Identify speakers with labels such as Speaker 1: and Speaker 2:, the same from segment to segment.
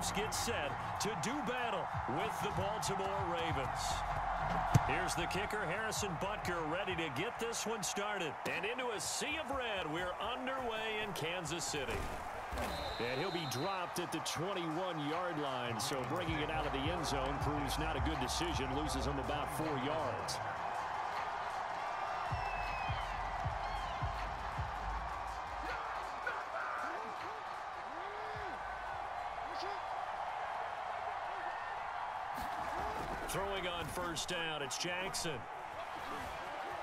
Speaker 1: Chiefs get set to do battle with the Baltimore Ravens. Here's the kicker, Harrison Butker, ready to get this one started. And into a sea of red, we're underway in Kansas City. And he'll be dropped at the 21-yard line, so bringing it out of the end zone proves not a good decision, loses him about 4 yards. Throwing on first down, it's Jackson.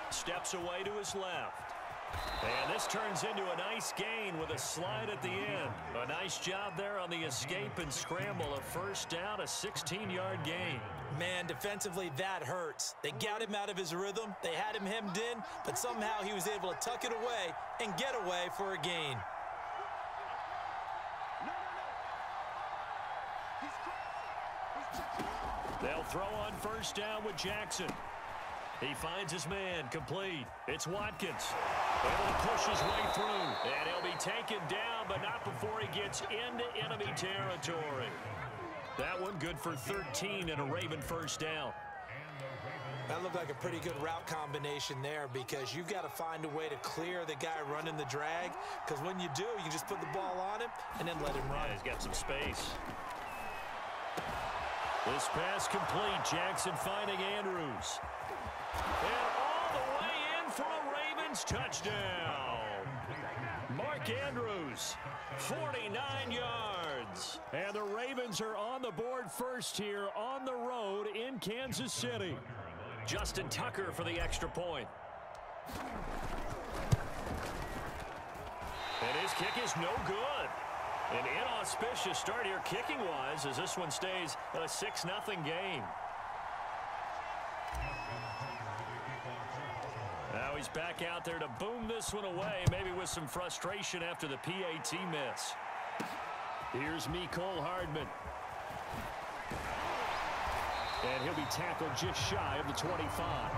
Speaker 1: Steps away to his left. And this turns into a nice gain with a slide at the end. A nice job there on the escape and scramble. A first down, a 16-yard gain.
Speaker 2: Man, defensively, that hurts. They got him out of his rhythm. They had him hemmed in, but somehow he was able to tuck it away and get away for a gain.
Speaker 1: They'll throw on first down with Jackson. He finds his man, complete. It's Watkins. Able to push his way through. And he'll be taken down, but not before he gets into enemy territory. That one good for 13 and a Raven first down.
Speaker 2: That looked like a pretty good route combination there because you've got to find a way to clear the guy running the drag, because when you do, you can just put the ball on him and then let him run.
Speaker 1: Yeah, he's got some space. This pass complete. Jackson finding Andrews. And all the way in for a Ravens touchdown. Mark Andrews, 49 yards. And the Ravens are on the board first here on the road in Kansas City. Justin Tucker for the extra point. And his kick is no good. An inauspicious start here kicking-wise as this one stays a 6-0 game. Now he's back out there to boom this one away, maybe with some frustration after the PAT miss. Here's Mecole Hardman. And he'll be tackled just shy of the 25.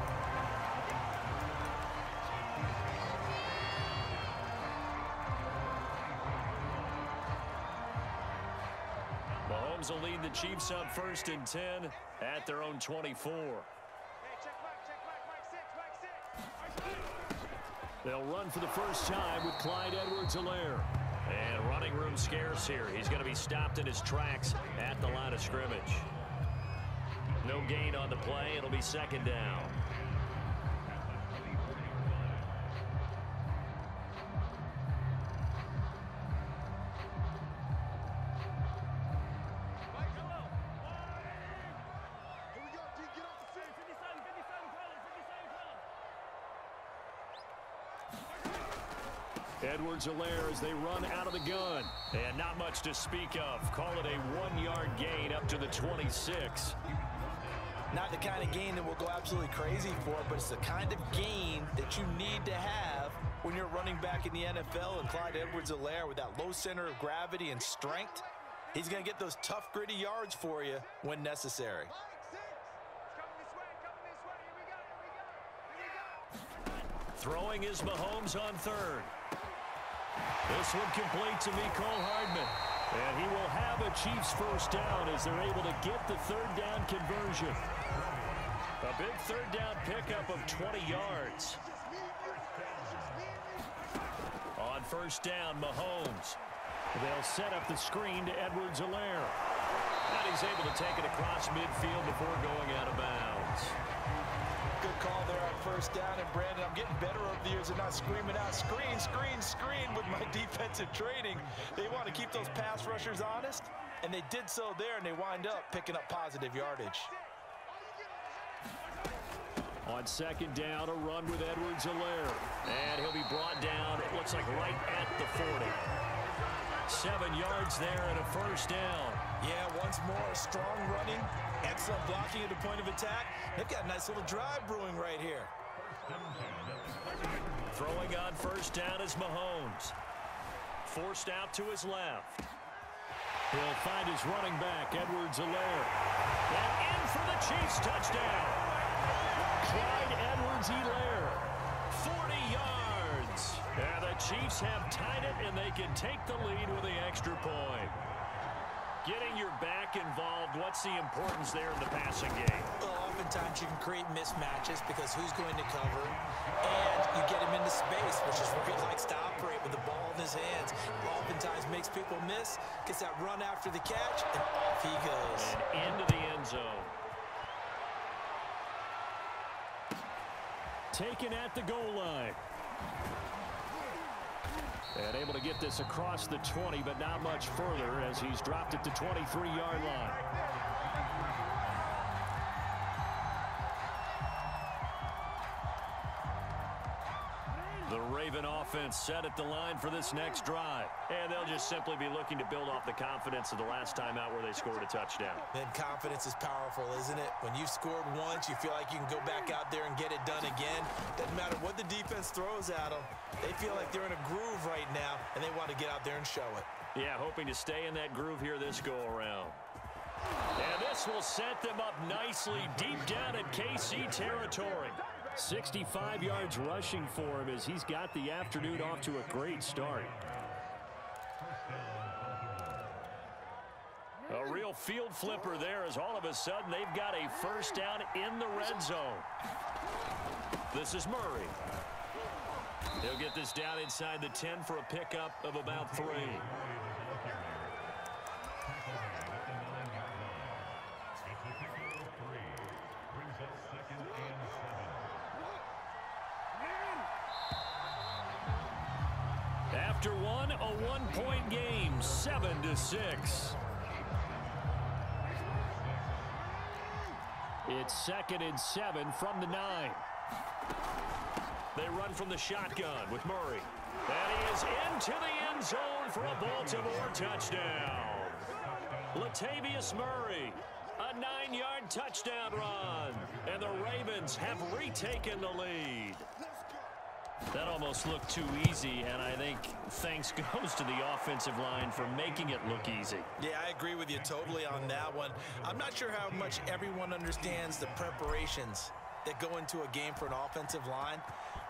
Speaker 1: Mahomes will lead the Chiefs up 1st and 10 at their own 24. They'll run for the first time with Clyde Edwards-Helaire. And running room scarce here. He's going to be stopped in his tracks at the line of scrimmage. No gain on the play. It'll be 2nd down. Edwards-Helaire as they run out of the gun. And not much to speak of. Call it a 1-yard gain up to the 26.
Speaker 2: Not the kind of gain that we'll go absolutely crazy for, but it's the kind of gain that you need to have when you're running back in the NFL. And Clyde Edwards-Helaire, with that low center of gravity and strength, he's going to get those tough, gritty yards for you when necessary.
Speaker 1: Throwing is Mahomes on 3rd. This one complete to Mecole Hardman. And he will have a Chiefs first down as they're able to get the 3rd down conversion. A big 3rd down pickup of 20 yards. On first down, Mahomes. They'll set up the screen to Edwards-Helaire. And he's able to take it across midfield before going out of bounds.
Speaker 2: Good call there on first down. And Brandon, I'm getting better over the years and not screaming out screen, screen, screen with my defensive training. They want to keep those pass rushers honest, and they did so there, and they wind up picking up positive yardage.
Speaker 1: On 2nd down, a run with Edwards-Helaire. And he'll be brought down, it looks like right at the 40. 7 yards there and a first down.
Speaker 2: Yeah, once more, strong running, excellent blocking at the point of attack. They've got a nice little drive brewing right here.
Speaker 1: Throwing on first down is Mahomes. Forced out to his left. He'll find his running back, Edwards-Helaire. And in for the Chiefs touchdown. Clyde Edwards-Helaire, 40 yards. And the Chiefs have tied it, and they can take the lead with the extra point. Getting your back involved, what's the importance there in the passing game?
Speaker 2: Well, oftentimes you can create mismatches because who's going to cover, and you get him into space, which is where he likes to operate with the ball in his hands. Oftentimes makes people miss, gets that run after the catch, and off he goes.
Speaker 1: And into the end zone. Taken at the goal line. And able to get this across the 20, but not much further as he's dropped it to 23-yard line. The Raven offense set at the line for this next drive. And they'll just simply be looking to build off the confidence of the last time out where they scored a touchdown.
Speaker 2: And confidence is powerful, isn't it? When you've scored once, you feel like you can go back out there and get it done again. Doesn't matter what the defense throws at them. They feel like they're in a groove right now, and they want to get out there and show it.
Speaker 1: Yeah, hoping to stay in that groove here this go-around. And this will set them up nicely deep down in KC territory. 65 yards rushing for him as he's got the afternoon off to a great start. A real field flipper there as all of a sudden they've got a first down in the red zone. This is Murray. He'll get this down inside the 10 for a pickup of about 3. After one, a one-point game, 7-6. It's 2nd and 7 from the 9. They run from the shotgun with Murray. And he is into the end zone for a Baltimore touchdown. Latavius Murray, a 9-yard touchdown run. And the Ravens have retaken the lead. That almost looked too easy, and I think thanks goes to the offensive line for making it look easy. Yeah, I agree with you totally on that one. I'm not sure how much everyone understands the preparations that go into a game for an offensive line,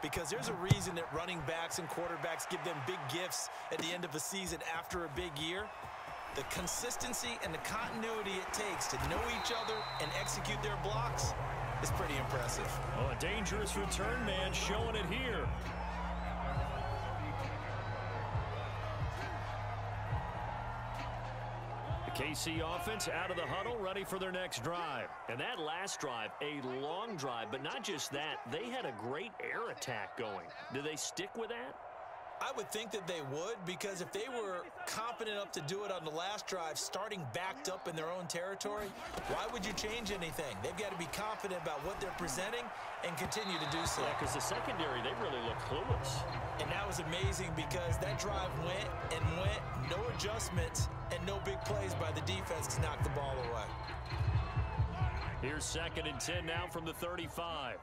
Speaker 1: because there's a reason that running backs and quarterbacks give them big gifts at the end of a season after a big year. The consistency and the continuity it takes to know each other and execute their blocks is pretty impressive. Oh, a dangerous return man showing it here. The KC offense out of the huddle, ready for their next drive. And that last drive, a long drive, but not just that, they had a great air attack going. Do they stick with that? I would think that they would, because if they were confident enough to do it on the last drive, starting backed up in their own territory, why would you change anything? They've got to be confident about what they're presenting and continue to do so. Yeah, because the secondary, they really look clueless. And that was amazing because that drive went and went, no adjustments, and no big plays by the defense to knock the ball away. Here's 2nd and 10 now from the 35.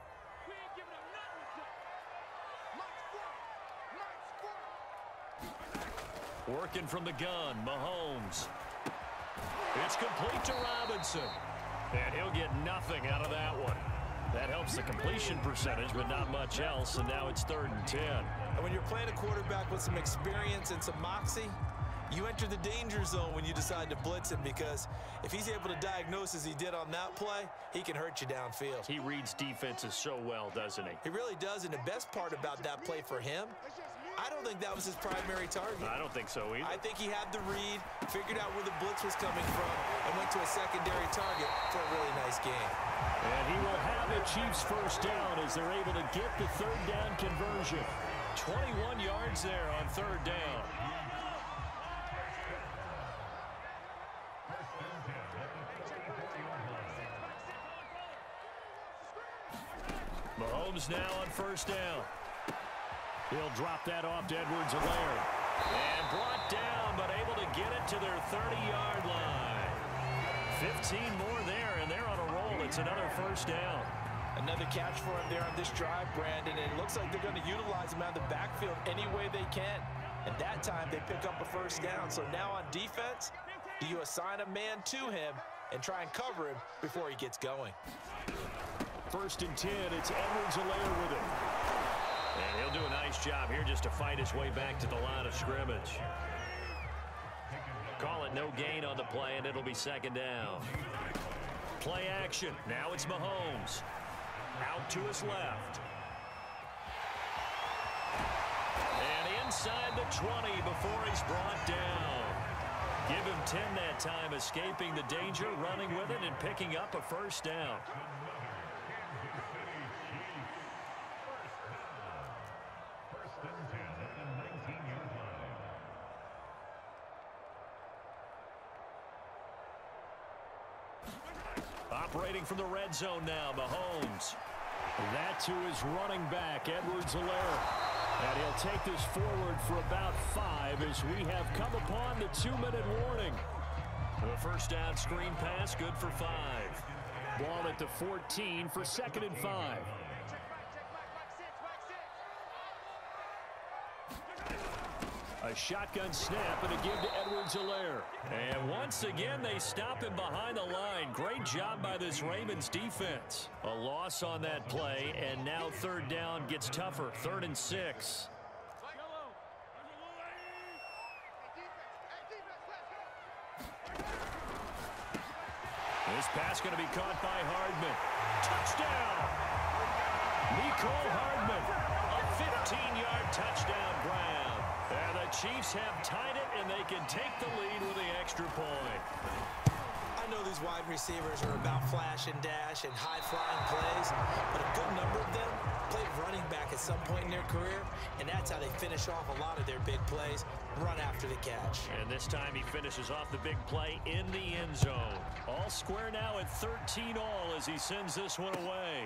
Speaker 1: Working from the gun, Mahomes. It's complete to Robinson. And he'll get nothing out of that one. That helps the completion percentage, but not much else, and now it's 3rd and 10. And when you're playing a quarterback with some experience and some moxie, you enter the danger zone when you decide to blitz him, because if he's able to diagnose as he did on that play, he can hurt you downfield. He reads defenses so well, doesn't he? He really does, and the best part about that play for him, I don't think that was his primary target. I don't think so either. I think he had the read, figured out where the blitz was coming from, and went to a secondary target for a really nice game. And he will have a Chiefs first down as they're able to get the 3rd down conversion. 21 yards there on 3rd down. Mahomes now on 1st down. He'll drop that off to Edwards-Helaire. And brought down, but able to get it to their 30-yard line. 15 more there, and they're on a roll. It's another 1st down. Another catch for him there on this drive, Brandon. And it looks like they're going to utilize him out of the backfield any way they can. And that time, they pick up a 1st down. So now on defense, do you assign a man to him and try and cover him before he gets going? 1st and 10, it's Edwards-Helaire with it. And he'll do a nice job here just to fight his way back to the line of scrimmage. Call it no gain on the play, and it'll be second down. Play action. Now it's Mahomes. Out to his left. And inside the 20 before he's brought down. Give him 10 that time, escaping the danger, running with it, and picking up a first down. Operating from the red zone now, Mahomes. That to his running back, Edwards-Helaire. And he'll take this forward for about 5 as we have come upon the 2-minute warning. The first down screen pass, good for 5. Ball at the 14 for 2nd and 5. A shotgun snap and a give to Edwards-Helaire. And once again, they stop him behind the line. Great job by this Ravens defense. A loss on that play, and now 3rd down gets tougher. 3rd and 6. This pass going to be caught by Hardman. Touchdown! Mecole Hardman. A 15-yard touchdown grab. And the Chiefs have tied it, and they can take the lead with the extra point.
Speaker 2: I know these wide receivers are about flash and dash and high-flying plays, but a good number of them played running back at some point in their career, and that's how they finish off a lot of their big plays, run after the catch.
Speaker 1: And this time he finishes off the big play in the end zone. All square now at 13 all as he sends this one away.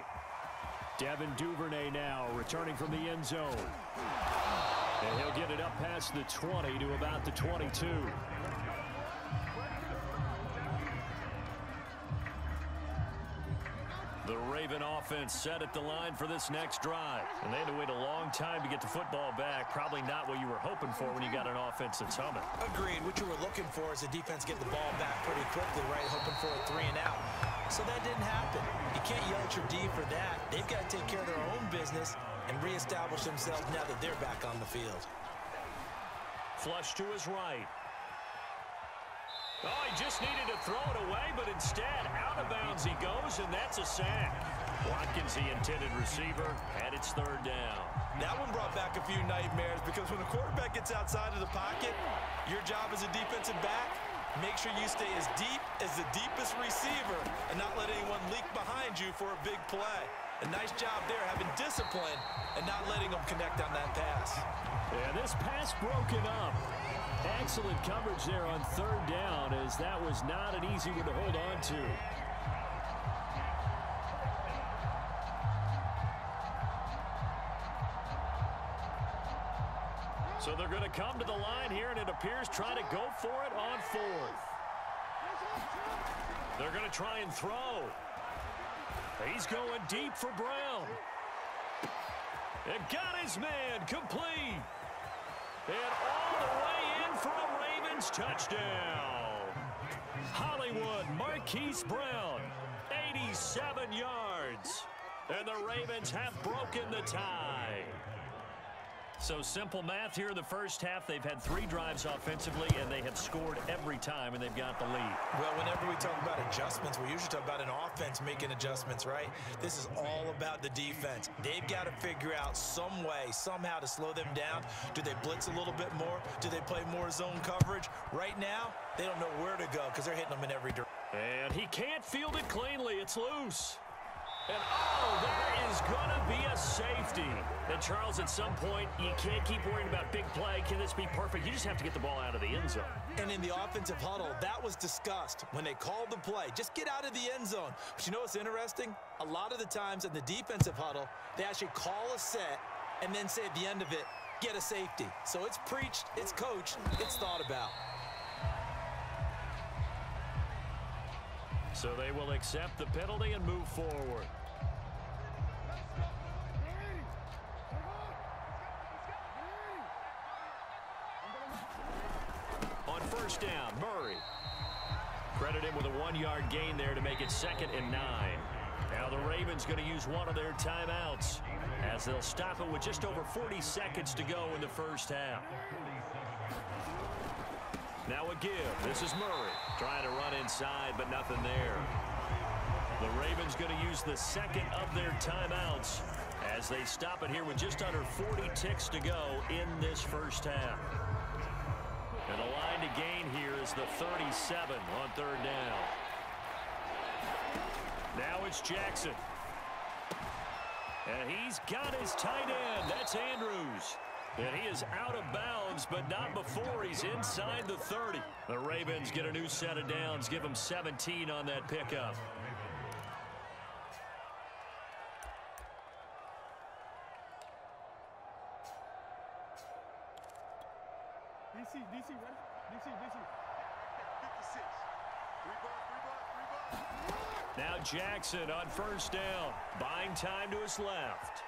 Speaker 1: Devin Duvernay now returning from the end zone. And he'll get it up past the 20 to about the 22. The Raven offense set at the line for this next drive. And they had to wait a long time to get the football back. Probably not what you were hoping for when you got an offense that's humming.
Speaker 2: Agreed. What you were looking for is the defense get the ball back pretty quickly, right? Hoping for a 3 and out. So that didn't happen. You can't yell at your D for that. They've got to take care of their own business and reestablish themselves now that they're back on the field.
Speaker 1: Flush to his right. Oh, he just needed to throw it away, but instead, out of bounds he goes, and that's a sack. Watkins, the intended receiver, and it's 3rd down.
Speaker 2: That one brought back a few nightmares because when a quarterback gets outside of the pocket, your job as a defensive back, make sure you stay as deep as the deepest receiver and not let anyone leak behind you for a big play. A nice job there, having discipline and not letting them connect on that pass.
Speaker 1: And this pass broken up. Excellent coverage there on 3rd down, as that was not an easy one to hold on to. So they're going to come to the line here, and it appears trying to go for it on 4th. They're going to try and throw. He's going deep for Brown. And got his man complete. And all the way in for a Ravens touchdown. Hollywood Marquise Brown, 87 yards. And the Ravens have broken the tie. So simple math here in the first half. They've had 3 drives offensively, and they have scored every time, and they've got the lead.
Speaker 2: Well, whenever we talk about adjustments, we usually talk about an offense making adjustments, right? This is all about the defense. They've got to figure out some way, somehow to slow them down. Do they blitz a little bit more? Do they play more zone coverage? Right now, they don't know where to go because they're hitting them in every direction.
Speaker 1: And he can't field it cleanly. It's loose. And, oh, there is going to be a safety. And, Charles, at some point, you can't keep worrying about big play. Can this be perfect? You just have to get the ball out of the end zone.
Speaker 2: And in the offensive huddle, that was discussed when they called the play. Just get out of the end zone. But you know what's interesting? A lot of the times in the defensive huddle, they actually call a set and then say at the end of it, get a safety. So it's preached, it's coached, it's thought about.
Speaker 1: So they will accept the penalty and move forward. On 1st down, Murray. Credit him with a 1-yard gain there to make it 2nd and 9. Now the Ravens going to use one of their timeouts as they'll stop it with just over 40 seconds to go in the first half. Now a give. This is Murray trying to run inside, but nothing there. The Ravens going to use the second of their timeouts as they stop it here with just under 40 ticks to go in this first half. And the line to gain here is the 37 on third down. Now it's Jackson. And he's got his tight end. That's Andrews. And he is out of bounds, but not before he's inside the 30. The Ravens get a new set of downs, give them 17 on that pickup.
Speaker 3: DC, ready? DC. 56.
Speaker 1: Now Jackson on first down. Buying time to his left.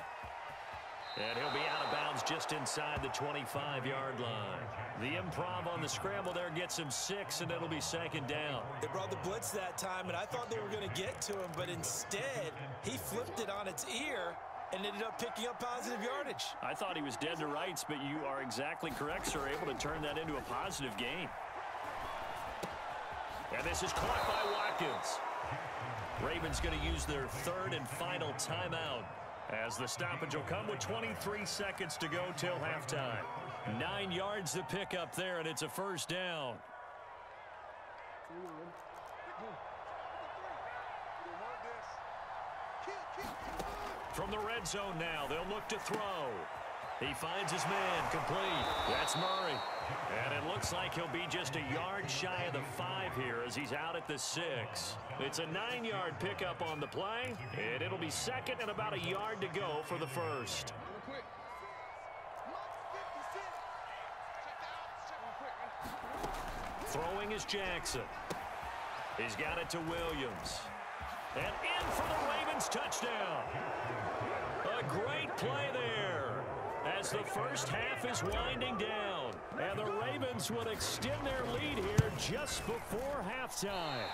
Speaker 1: And he'll be out of bounds just inside the 25-yard line. The improv on the scramble there gets him 6, and it'll be second down.
Speaker 2: They brought the blitz that time, and I thought they were going to get to him, but instead, he flipped it on its ear and ended up picking up positive yardage.
Speaker 1: I thought he was dead to rights, but you are exactly correct, sir. Able to turn that into a positive gain. And this is caught by Watkins. Ravens going to use their third and final timeout, as the stoppage will come with 23 seconds to go till halftime. 9 yards to pick up there, and it's a first down. From the red zone now, they'll look to throw. He finds his man, complete. That's Murray. And it looks like he'll be just a yard shy of the 5 here as he's out at the 6. It's a 9-yard pickup on the play, and it'll be second and about a yard to go for the first. Throwing is Jackson. He's got it to Williams. And in for the Ravens touchdown. A great play there as the first half is winding down. And the Ravens will extend their lead here just before halftime.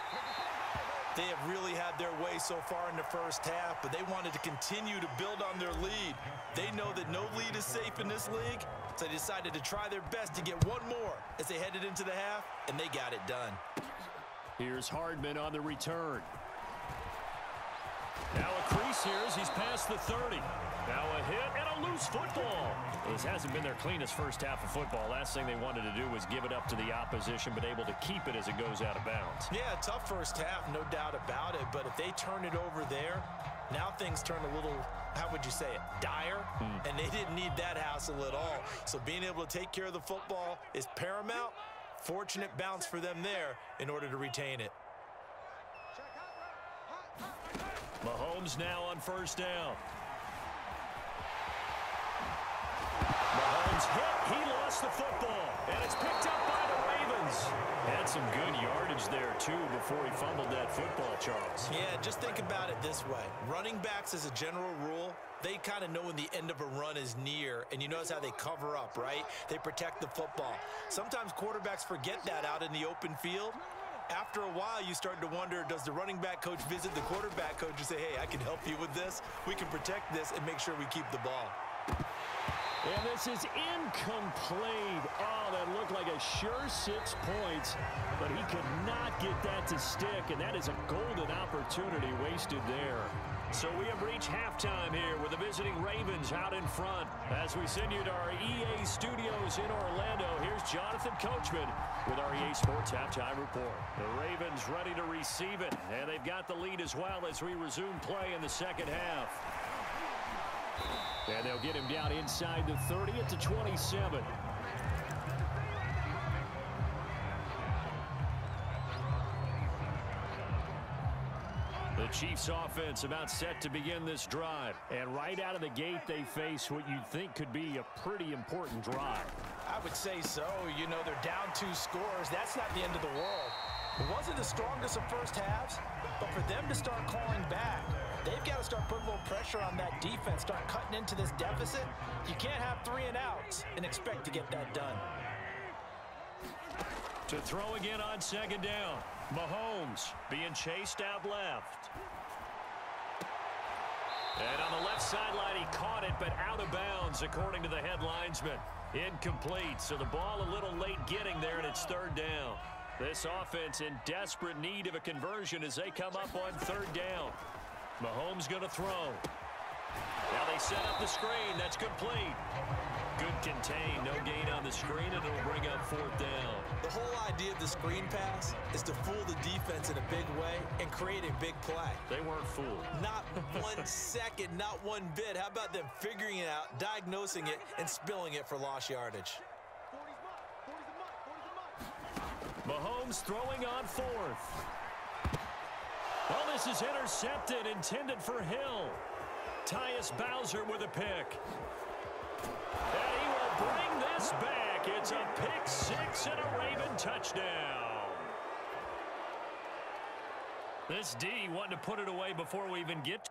Speaker 2: They have really had their way so far in the first half, but they wanted to continue to build on their lead. They know that no lead is safe in this league, so they decided to try their best to get one more as they headed into the half, and they got it done.
Speaker 1: Here's Hardman on the return. Now a crease here as he's past the 30. Now a hit and a loose football. This hasn't been their cleanest first half of football. Last thing they wanted to do was give it up to the opposition, but able to keep it as it goes out of bounds.
Speaker 2: Yeah, tough first half, no doubt about it. But if they turn it over there, now things turn a little, how would you say it, dire? And they didn't need that hassle at all. So being able to take care of the football is paramount. Fortunate bounce for them there in order to retain it.
Speaker 1: Mahomes now on first down. Mahomes hit. He lost the football. And it's picked up by the Ravens. Had some good yardage there, too, before he fumbled that football, Charles.
Speaker 2: Yeah, just think about it this way. Running backs, as a general rule, they kind of know when the end of a run is near, and you notice how they cover up, right? They protect the football. Sometimes quarterbacks forget that out in the open field. After a while, you start to wonder, does the running back coach visit the quarterback coach and say, hey, I can help you with this. We can protect this and make sure we keep the ball.
Speaker 1: And this is incomplete. Oh, that looked like a sure 6 points, but he could not get that to stick, and that is a golden opportunity wasted there. So we have reached halftime here with the visiting Ravens out in front. As we send you to our EA studios in Orlando, here's Jonathan Coachman with our EA Sports Halftime Report. The Ravens ready to receive it, and they've got the lead as well as we resume play in the second half. And they'll get him down inside the 30 at the 27. The Chiefs offense about set to begin this drive. And right out of the gate, they face what you'd think could be a pretty important drive.
Speaker 2: I would say so. You know, they're down 2 scores. That's not the end of the world. It wasn't the strongest of first halves, but for them to start clawing back, they've got to start putting a little pressure on that defense, start cutting into this deficit. You can't have 3 and outs and expect to get that done.
Speaker 1: To throw again on second down. Mahomes being chased out left. And on the left sideline, he caught it, but out of bounds, according to the head linesman. Incomplete, so the ball a little late getting there, and it's third down. This offense in desperate need of a conversion as they come up on third down. Mahomes going to throw. Now they set up the screen. That's complete. Good contain. No gain on the screen, and it'll bring up fourth down.
Speaker 2: The whole idea of the screen pass is to fool the defense in a big way and create a big play.
Speaker 1: They weren't fooled.
Speaker 2: Not 1 second, not one bit. How about them figuring it out, diagnosing it, and spilling it for lost yardage?
Speaker 1: Mahomes throwing on fourth. Well, this is intercepted, intended for Hill. Tyus Bowser with a pick. And he will bring this back. It's a pick six and a Raven touchdown. This D wanted to put it away before we even get